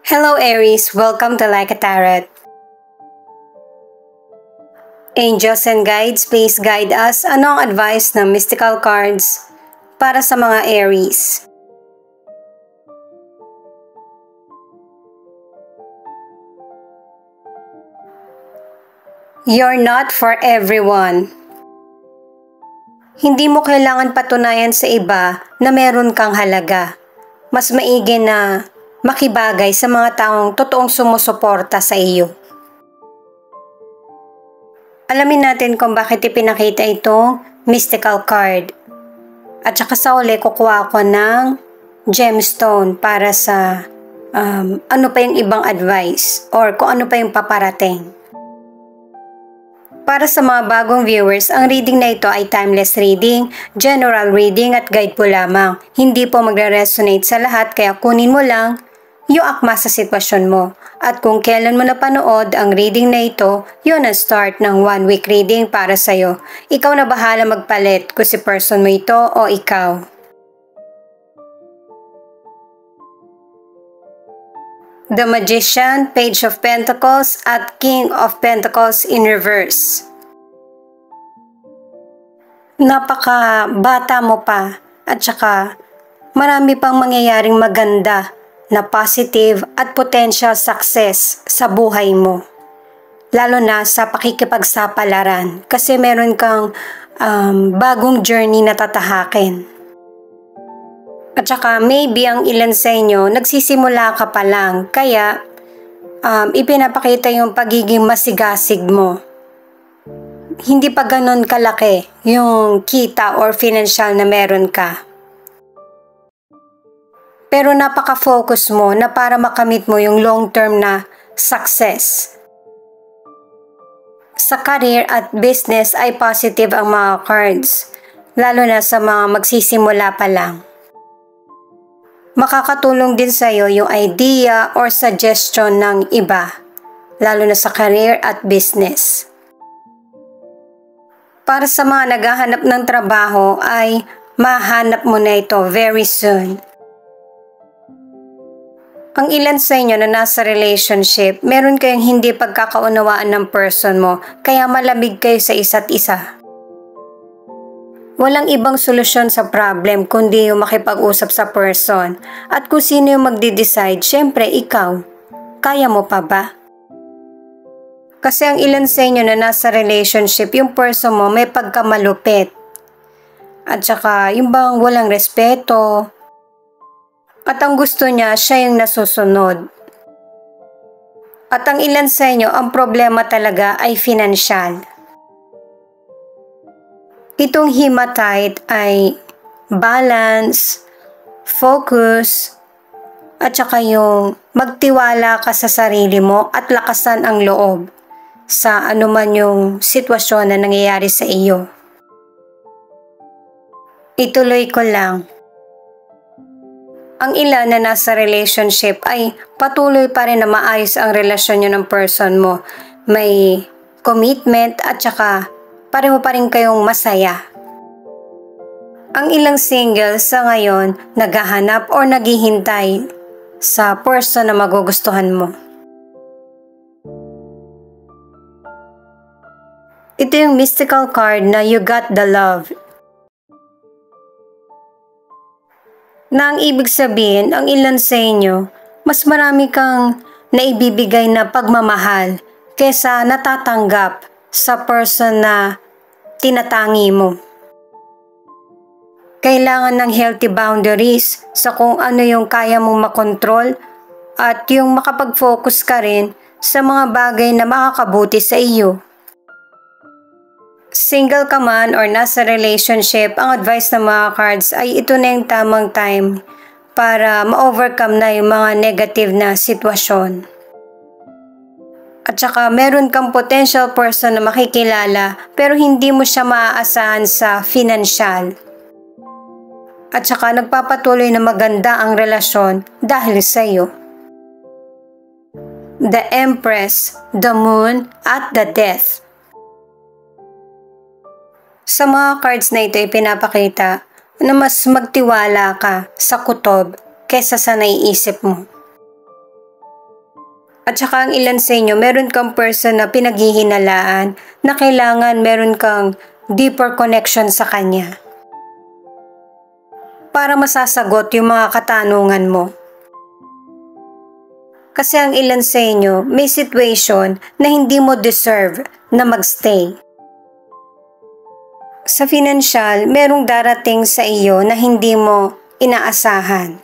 Hello Aries, welcome to Like a Tarot. Angels and guides, please guide us. Ano ang advice ng mystical cards para sa mga Aries? You're not for everyone. Hindi mo kailangan patunayan sa iba na meron kang halaga. Mas maigi na makibagay sa mga taong totoong sumusuporta sa iyo. Alamin natin kung bakit ipinakita itong mystical card. At saka sa uli, kukuha ko ng gemstone para sa ano pa yung ibang advice or kung ano pa yung paparating. Para sa mga bagong viewers, ang reading na ito ay timeless reading, general reading at guide po lamang. Hindi po magre-resonate sa lahat kaya kunin mo lang yung akma sa sitwasyon mo. At kung kailan mo napanood ang reading na ito, yun ang start ng 1 week reading para sa'yo. Ikaw na bahala magpalit kung si person mo ito o ikaw. The Magician, Page of Pentacles at King of Pentacles in reverse. Napaka-bata mo pa at saka marami pang mangyayaring maganda na positive at potential success sa buhay mo. Lalo na sa pakikipagsapalaran kasi meron kang bagong journey na tatahakin. At saka maybe ang ilan sa inyo, nagsisimula ka pa lang, kaya ipinapakita yung pagiging masigasig mo. Hindi pa ganon kalaki yung kita or financial na meron ka. Pero napaka-focus mo na para makamit mo yung long-term na success. Sa career at business ay positive ang mga cards, lalo na sa mga magsisimula pa lang. Makakatulong din sa iyo yung idea or suggestion ng iba, lalo na sa career at business. Para sa mga naghahanap ng trabaho ay mahanap mo na ito very soon. Ang ilan sa inyo na nasa relationship, meron kayong hindi pagkakaunawaan ng person mo, kaya malamig kayo sa isa't isa. Walang ibang solusyon sa problem kundi yung makipag-usap sa person. At kung sino yung magde-decide, syempre ikaw. Kaya mo pa ba? Kasi ang ilan sa inyo na nasa relationship, yung person mo may pagkamalupit. At saka yung bang walang respeto. At ang gusto niya, siya yung nasusunod. At ang ilan sa inyo, ang problema talaga ay financial. Itong hematite ay balance, focus, at saka yung magtiwala ka sa sarili mo at lakasan ang loob sa anuman yung sitwasyon na nangyayari sa iyo. Ituloy ko lang. Ang ilan na nasa relationship ay patuloy pa rin na maayos ang relasyon nyo ng person mo. May commitment at saka pareho pa rin kayong masaya. Ang ilang single sa ngayon naghahanap or naghihintay sa person na magugustuhan mo. Ito yung mystical card na you got the love. Na ang ibig sabihin, ang ilan sa inyo, mas marami kang naibibigay na pagmamahal kesa natatanggap sa person na tinatangi mo. Kailangan ng healthy boundaries sa kung ano yung kaya mong makontrol at yung makapag-focus ka rin sa mga bagay na makakabuti sa iyo. Single ka man or nasa relationship, ang advice ng mga cards ay ito na yung tamang time para ma-overcome na yung mga negative na sitwasyon. At saka meron kang potential person na makikilala pero hindi mo siya maaasahan sa financial. At saka nagpapatuloy na maganda ang relasyon dahil sa iyo. The Empress, the Moon, at the Death. Sa mga cards na ito, ipinapakita na mas magtiwala ka sa kutob kesa sa naiisip mo. At saka ang ilan sa inyo, meron kang person na pinaghihinalaan na kailangan meron kang deeper connection sa kanya para masasagot yung mga katanungan mo. Kasi ang ilan sa inyo, may situation na hindi mo deserve na magstay. Sa financial, merong darating sa iyo na hindi mo inaasahan.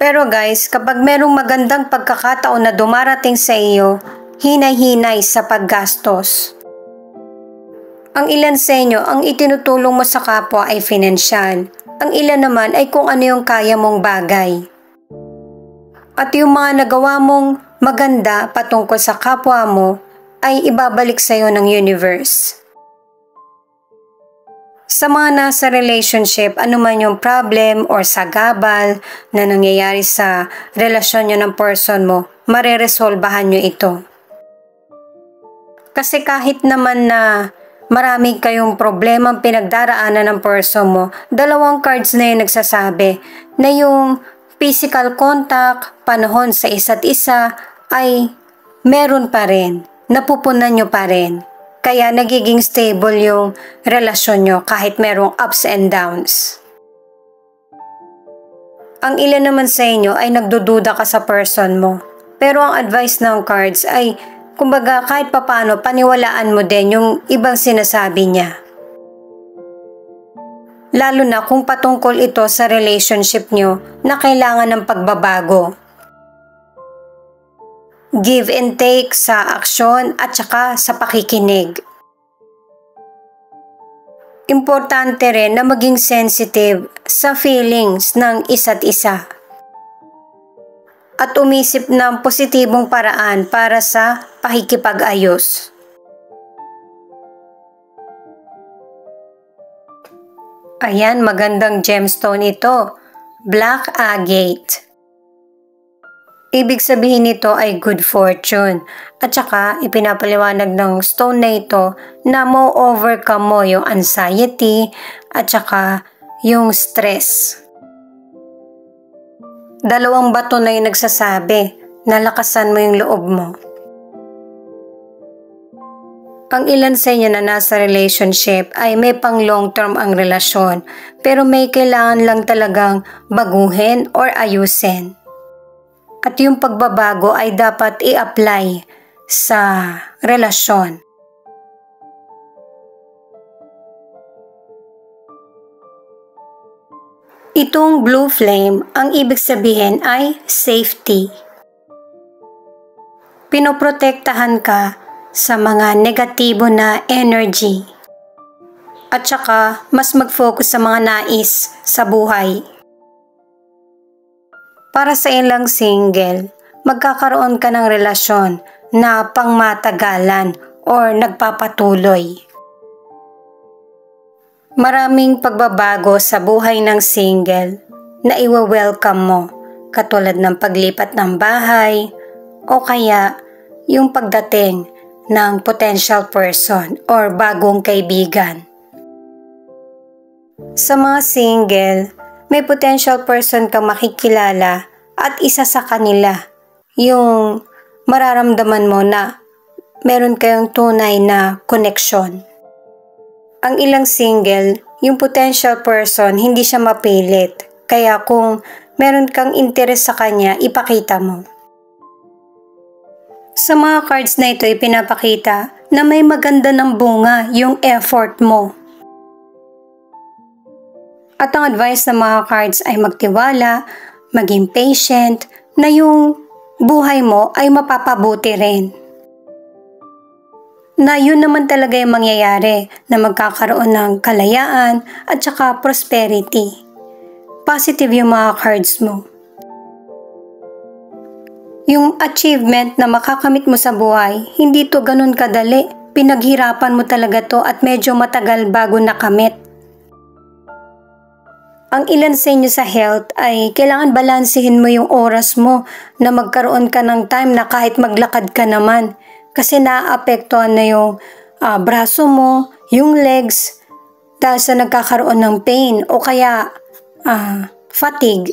Pero guys, kapag merong magandang pagkakataon na dumarating sa iyo, hinay-hinay sa paggastos. Ang ilan sa inyo, ang itinutulong mo sa kapwa ay financial. Ang ilan naman ay kung ano yung kaya mong bagay. At yung mga nagawa mong maganda patungkol sa kapwa mo ay ibabalik sa iyo ng universe. Sa mga nasa relationship, anuman yung problem or sagabal na nangyayari sa relasyon nyo ng person mo, mareresolbahan nyo ito. Kasi kahit naman na marami kayong problemang pinagdaraanan ng person mo, dalawang cards na yung nagsasabi na yung physical contact, panahon sa isa't isa ay meron pa rin, napupunan nyo pa rin. Kaya nagiging stable yung relasyon nyo kahit merong ups and downs. Ang ilan naman sa inyo ay nagdududa ka sa person mo. Pero ang advice ng cards ay, kumbaga kahit papano, paniwalaan mo din yung ibang sinasabi niya. Lalo na kung patungkol ito sa relationship nyo na kailangan ng pagbabago. Give and take sa aksyon at saka sa pakikinig. Importante rin na maging sensitive sa feelings ng isa't isa. At umisip ng positibong paraan para sa pakikipag-ayos. Ayan, magandang gemstone ito. Black agate. Ibig sabihin nito ay good fortune. At saka ipinapaliwanag ng stone na ito na mo-overcome mo yung anxiety at saka yung stress. Dalawang bato na yung nagsasabi na lakasan mo yung loob mo. Ang ilan sa inyo na nasa relationship ay may pang long term ang relasyon pero may kailangan lang talagang baguhin or ayusin. At yung pagbabago ay dapat i-apply sa relasyon. Itong blue flame, ang ibig sabihin ay safety. Pinoprotektahan ka sa mga negatibo na energy. At saka mas mag-focus sa mga nais sa buhay. Para sa ilang single, magkakaroon ka ng relasyon na pangmatagalan or nagpapatuloy. Maraming pagbabago sa buhay ng single na iwa-welcome mo, katulad ng paglipat ng bahay o kaya yung pagdating ng potential person or bagong kaibigan. Sa mga single, may potential person kang makikilala at isa sa kanila yung mararamdaman mo na meron kayong tunay na connection. Ang ilang single, yung potential person hindi siya mapilit. Kaya kung meron kang interes sa kanya, ipakita mo. Sa mga cards na ito, ipinapakita na may maganda ng bunga yung effort mo. At ang advice ng mga cards ay magtiwala, maging patient, na yung buhay mo ay mapapabuti rin. Na yun naman talaga yung mangyayari, na magkakaroon ng kalayaan at saka prosperity. Positive yung mga cards mo. Yung achievement na makakamit mo sa buhay, hindi to ganun kadali. Pinaghirapan mo talaga to at medyo matagal bago nakamit. Ang ilan sa inyo sa health ay kailangan balansehin mo yung oras mo na magkaroon ka ng time na kahit maglakad ka naman. Kasi naaapektuhan na yung braso mo, yung legs, dahil sa nagkakaroon ng pain o kaya fatigue.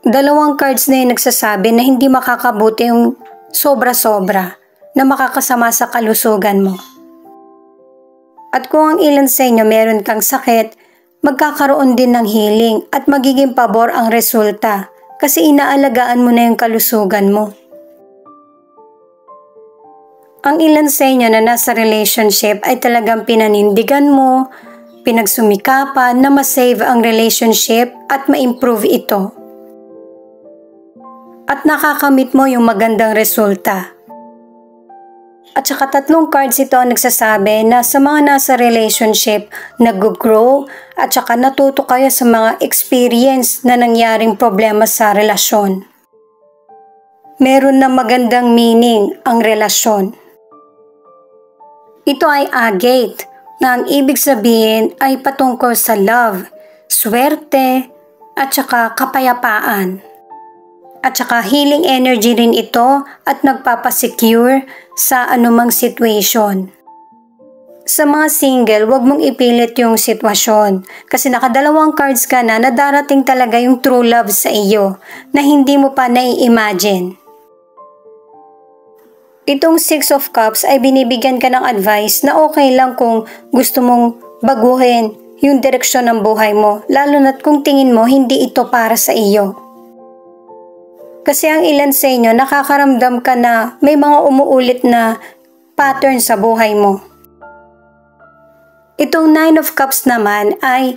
Dalawang cards na yung nagsasabi na hindi makakabuti yung sobra-sobra na makakasama sa kalusugan mo. At kung ang ilan sa inyo meron kang sakit, magkakaroon din ng healing at magiging pabor ang resulta kasi inaalagaan mo na yung kalusugan mo. Ang ilan sa inyo na nasa relationship ay talagang pinanindigan mo, pinagsumikapan na ma-save ang relationship at ma-improve ito. At nakakamit mo yung magandang resulta. At saka 3 cards ito ang nagsasabi na sa mga nasa relationship, nag-grow at saka natuto kayo sa mga experience na nangyaring problema sa relasyon. Meron na magandang meaning ang relasyon. Ito ay agate na ang ibig sabihin ay patungkol sa love, swerte at saka kapayapaan. At saka healing energy rin ito at nagpapasecure sa anumang situation. Sa mga single, huwag mong ipilit yung sitwasyon kasi nakadalawang cards ka na darating talaga yung true love sa iyo na hindi mo pa nai-imagine. Itong 6 of Cups ay binibigyan ka ng advice na okay lang kung gusto mong baguhin yung direksyon ng buhay mo, lalo na't kung tingin mo hindi ito para sa iyo. Kasi ang ilan sa inyo nakakaramdam ka na may mga umuulit na pattern sa buhay mo. Itong 9 of Cups naman ay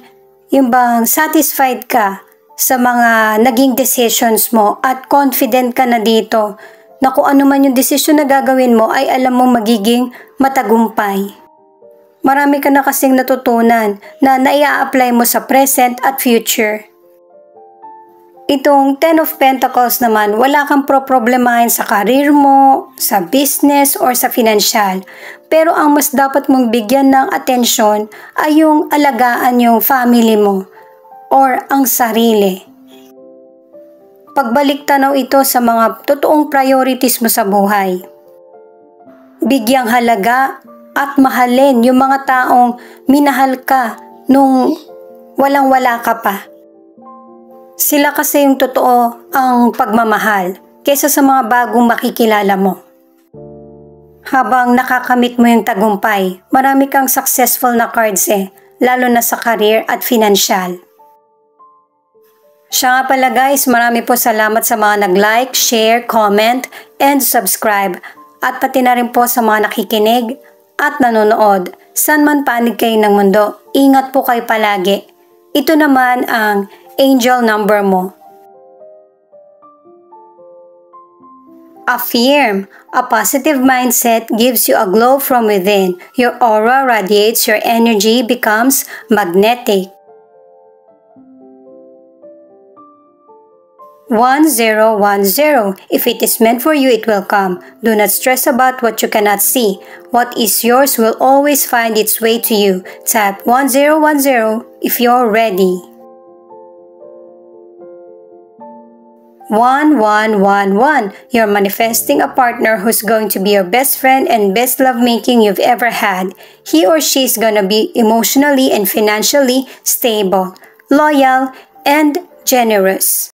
yung bang satisfied ka sa mga naging decisions mo at confident ka na dito na kung ano man yung decision na gagawin mo ay alam mong magiging matagumpay. Marami ka na kasing natutunan na naia-apply mo sa present at future. Itong 10 of Pentacles naman, wala kang problemahin sa career mo, sa business, or sa financial. Pero ang mas dapat mong bigyan ng atensyon ay yung alagaan yung family mo or ang sarili. Pagbalik tanaw ito sa mga totoong priorities mo sa buhay. Bigyang halaga at mahalin yung mga taong minahal ka nung walang-wala ka pa. Sila kasi yung totoo ang pagmamahal kaysa sa mga bagong makikilala mo. Habang nakakamit mo yung tagumpay, marami kang successful na cards lalo na sa career at financial. Siya nga pala guys, marami po salamat sa mga nag-like, share, comment, and subscribe. At pati na rin po sa mga nakikinig at nanonood. San man panig kayo ng mundo, ingat po kayo palagi. Ito naman ang angel number mo. Affirm. A positive mindset gives you a glow from within. Your aura radiates, your energy becomes magnetic. 1010. If it is meant for you, it will come. Do not stress about what you cannot see. What is yours will always find its way to you. Tap 1010 if you're ready. 1111. You're manifesting a partner who's going to be your best friend and best lovemaking you've ever had. He or she is gonna be emotionally and financially stable, loyal, and generous.